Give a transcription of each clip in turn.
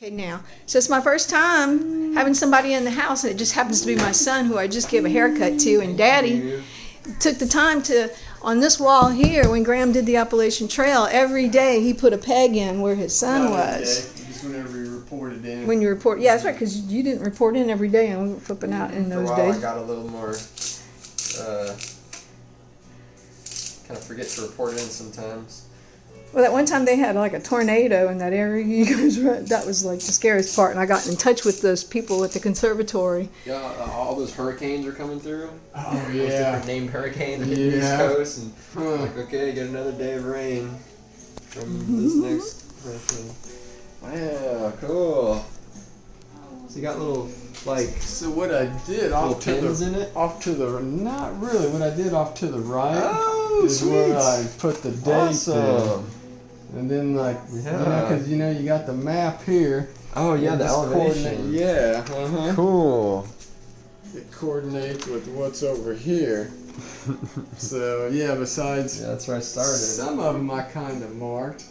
Okay, now, so it's my first time having somebody in the house, and it just happens to be my son, who I just gave a haircut to, and Daddy took the time to, on this wall here, when Graham did the Appalachian Trail, every day he put a peg in where his son was. Just whenever you reported in. When you report, yeah, that's right, because you didn't report in every day, and we were flipping out in those For a while, days. I got a little more, kind of forget to report in sometimes. Well, that one time they had like a tornado in that area. You guys, that was like the scariest part, and I got in touch with those people at the conservatory. Yeah, all those hurricanes are coming through. Oh, Those yeah. different named hurricanes hitting the East Coast, and like, okay, get another day of rain from this next hurricane. Wow, cool. So you got little, like, So what I did little off to pins the in it? not really. What I did off to the right Oh, is where I put the date Awesome. in. And then Yeah. because you got the map here. Oh yeah, the This elevation. Yeah. Cool. It coordinates with what's over here. So yeah, besides Yeah, that's where I started. some of them I kind of marked.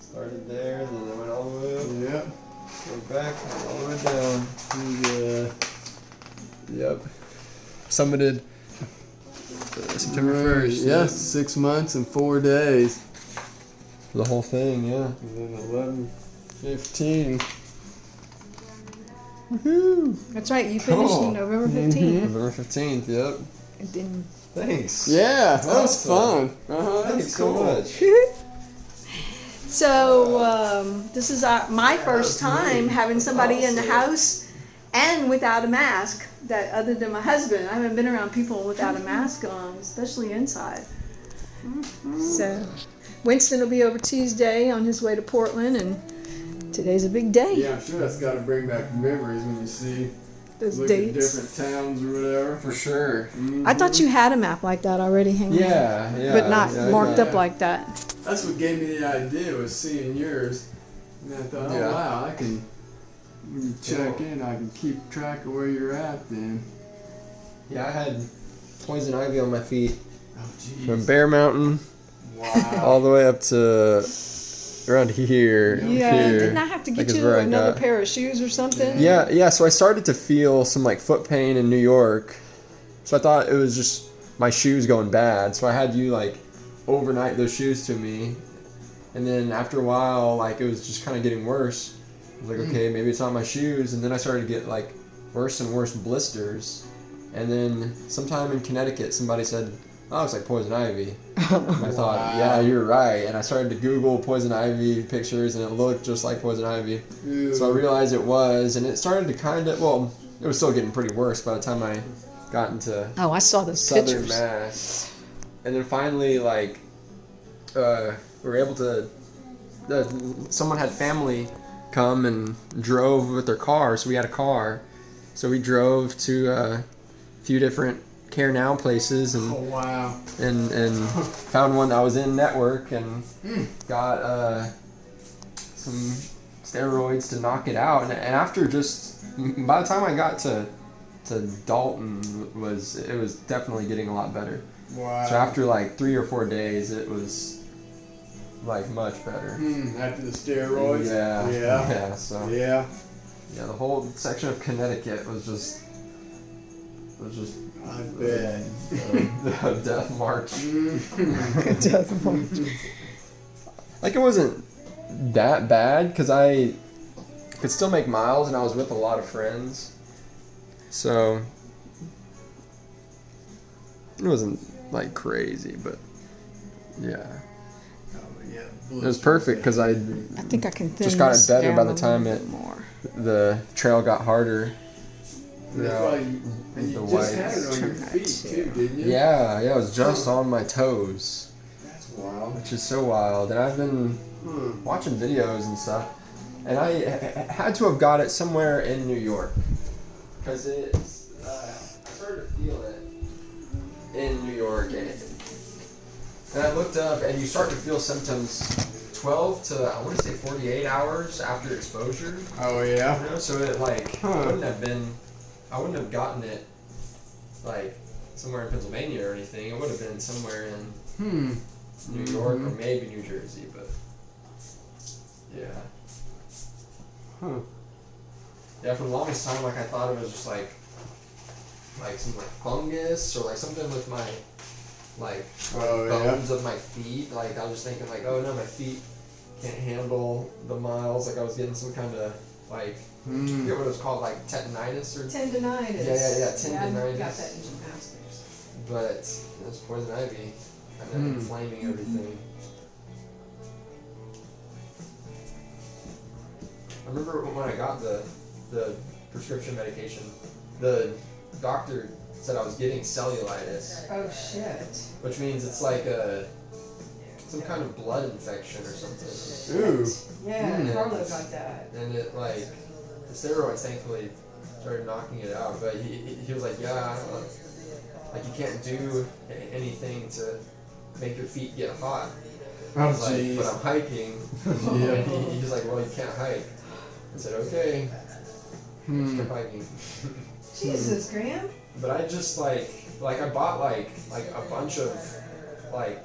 Started there, then I went all the way up, Yep. went back, went all the way down. And, Yep. Summited September 1st. Yes, 6 months and 4 days. The whole thing, yeah. And then 11/15. Woohoo! That's right, you finished Cool. November 15th. November 15th, yep. And then Thanks. Yeah, that was Awesome. fun. Thanks so much. So this is my first time having somebody in the house and without a mask. That other than my husband, I haven't been around people without a mask on, especially inside. So Winston will be over Tuesday on his way to Portland, and today's a big day. Yeah, I'm sure that's got to bring back memories when you see Those look at dates. different towns or whatever. For sure. I thought you had a map like that already hanging, Yeah, yeah. but not yeah, marked yeah. up like that. That's what gave me the idea, was seeing yours. And I thought, oh Yeah. wow, I can, when you check in, I can keep track of where you're at then. Yeah, I had poison ivy on my feet Oh from jeez. Bear Mountain Wow. all the way up to around here. Yeah, here. didn't I have to Like get is you where I another got- pair of shoes or something? Yeah, so I started to feel some like foot pain in New York. So I thought it was just my shoes going bad. So I had you like overnight those shoes to me. And then after a while, like it was just kind of getting worse. I was like, okay, maybe it's not my shoes. And then I started to get like worse and worse blisters. And then sometime in Connecticut, somebody said, oh, it's like poison ivy. And I thought, yeah, you're right. And I started to Google poison ivy pictures, and it looked just like poison ivy. So I realized it was, and it started to kind of, well, it was still getting pretty worse by the time I got into Oh, I saw those southern pictures. Mass. And then finally, like, we were able to, someone had family come and drove with their car, so we had a car. So we drove to a few different Care Now places and Oh wow. and found one that was in network and got some steroids to knock it out. And after just by the time I got to Dalton, it was definitely getting a lot better. Wow. So after like 3 or 4 days, it was like much better. After the steroids. Yeah. Yeah. Yeah. So Yeah. yeah, the whole section of Connecticut was just I bet. a death march. Death march. Like it wasn't that bad because I could still make miles and I was with a lot of friends, so it wasn't like crazy, but yeah, it was perfect because I I think I can thin Just got it this better by down the a time little it- bit more. the trail got harder. That's Yeah. why you, and you The just had whites. it on your Turn that feet too. too, didn't you? Yeah, it was just on my toes, That's wild. which is so wild. And I've been watching videos and stuff, and I had to have got it somewhere in New York because it's I started to feel it in New York, and I looked up, and you start to feel symptoms 12 to I want to say 48 hours after exposure. Oh yeah. You know, so it like I wouldn't have gotten it like somewhere in Pennsylvania or anything. It would have been somewhere in New York or maybe New Jersey, but yeah. Huh. Yeah, for the longest time, like I thought it was just like some like fungus or like something with my like Oh, yeah. bones of my feet. Like I was just thinking like, oh no, my feet can't handle the miles. Like I was getting some kind of like I forget what it was called, like tendinitis or Tendinitis. Yeah, I tendinitis. got that in gymnastics. But it was poison ivy and then inflaming everything. I remember when I got the prescription medication, the doctor said I was getting cellulitis, Oh shit. which means it's like some kind of blood infection or something. Ooh. Yeah, Mm. Carlo got that. And it like the steroids thankfully started knocking it out, but he was like, yeah, like you can't do anything to make your feet get hot. I Oh, was like, jeez. but I'm hiking. Yeah. And he's like, well, you can't hike. I said, okay. Just kept hiking. Jesus, Graham. But I just like I bought like a bunch of like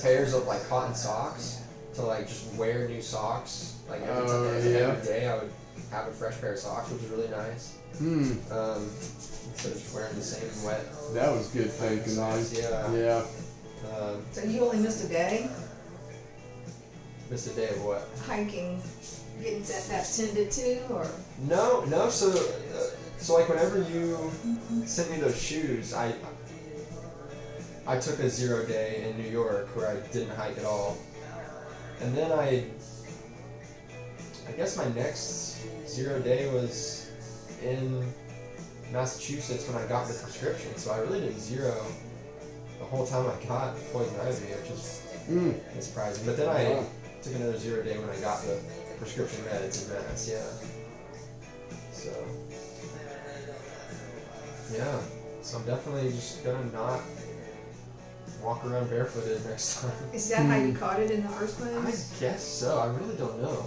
pairs of like cotton socks to like just wear new socks. Like every day I would have a fresh pair of socks, which was really nice. Instead of just wearing the same wet That was good thinking, man. socks. Yeah. Yeah. So you only missed a day Missed a day of what? hiking, getting that tended to, or? No. So like whenever you sent me those shoes, I took a 0 day in New York where I didn't hike at all, and then I guess my next 0 day was in Massachusetts when I got the prescription. So I really did 0 the whole time I got poison ivy, which is surprising. But then I took another 0 day when I got the prescription meds in Mass. Yeah. So. Yeah, so I'm definitely just gonna not walk around barefooted next time. Is that how you caught it in the first I place? guess so. I really don't know.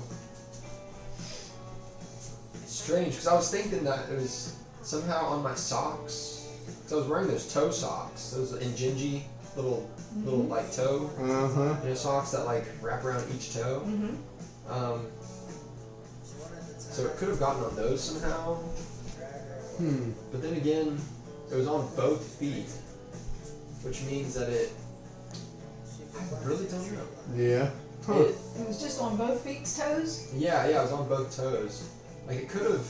It's strange because I was thinking that it was somehow on my socks. So I was wearing those toe socks, those Injinji little like toe socks that like wrap around each toe. So it could have gotten on those somehow. But then again, it was on both feet, which means that I really don't know. Yeah. It, It was just on both feet's toes? yeah, it was on both toes. Like it could have,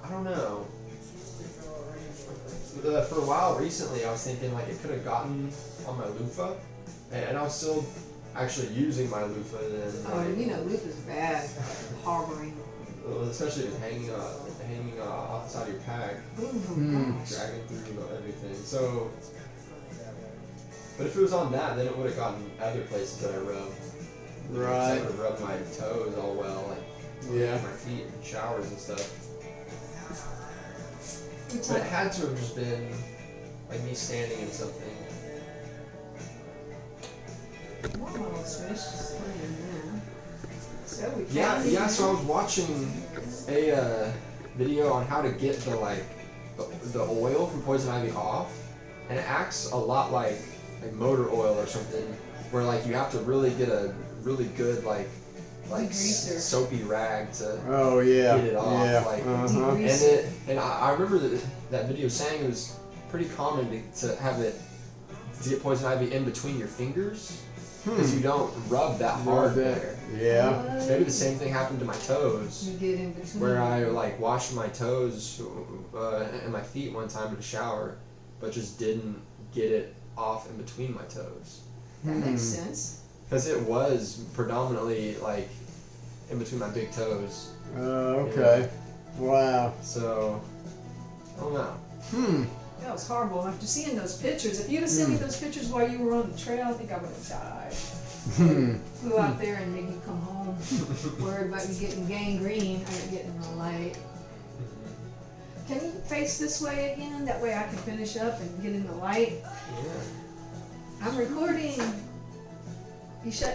I don't know. For a while recently, I was thinking like it could have gotten on my loofah, and I was still actually using my loofah then. Oh, you know, loofah's bad, harboring. Especially if it's hanging off the side of your pack. Gosh. Dragging through everything. So, but if it was on that, then it would have gotten other places that I rubbed. Right. I would have rubbed my toes all well, like Yeah. my feet in showers and stuff. It's But it like, had to have just been like me standing in something. one little swish just playing there. So we Yeah, found yeah. it. So I was watching a video on how to get the oil from poison ivy off, and it acts a lot like motor oil or something, where like you have to really get a really good like Degreaser. soapy rag to Oh yeah. get it off. Yeah. Like, Degreaser. and I remember that video saying it was pretty common to have it to get poison ivy in between your fingers because you don't rub that hard there. Yeah. So maybe the same thing happened to my toes, You get in between. where I like washed my toes and my feet one time in the shower, but just didn't get it off in between my toes. That makes sense. Because it was predominantly like in between my big toes. Okay. Wow. So, I don't know. That was horrible. After seeing those pictures, if you'd have sent me those pictures while you were on the trail, I think I would have died. Flew out there and made you come home worried about you getting gangrene or getting the light. Can you face this way again? That way I can finish up and get in the light. Yeah. I'm recording. You shut